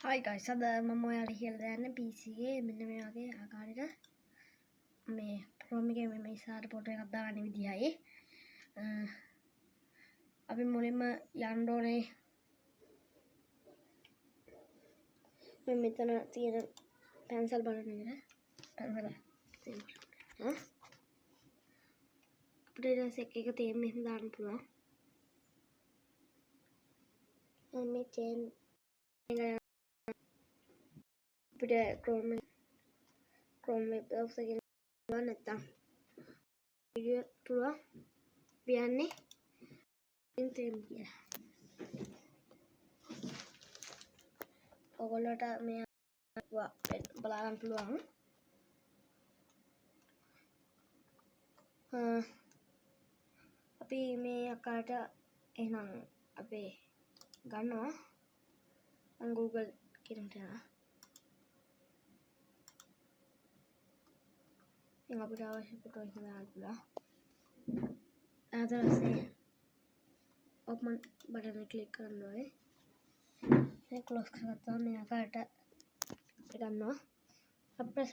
Hi guys, අද මම ඔයාලට කියලා දෙන්න PC එකේ මෙන්න මේ වගේ ආකාරයකට මේ Chrome එකේ මේ ඉස්සරහට ෆොටෝ එකක් දාගන්න විදියයි. අපි මුලින්ම යන්න ඕනේ මෙතන තියෙන pencil බටන් එකට. අපිට එක තේම මෙහෙම දාන්න පුළුවන්. මේ chain අපිට Chrome web browser එකෙන් බලන්න නැත්තම් video පුළුවන් කියන්නේ තේම කියලා. ඔයගොල්ලෝට මේ බලා ගන්න පුළුවන්. අපි මේ අකාට එහෙනම් අපේ ගන්නවා මම Google කියනට යනවා. ඉතින් අපිට අවශ්‍ය ෆොටෝ එක දාන්න පුළුවන්. ඊට පස්සේ open බටන් එක ක්ලික් කරන්න ඕනේ. ඒක ක්ලෝස් කරගත්තාම මේ අකාට ගන්නවා. අපි ප්‍රස්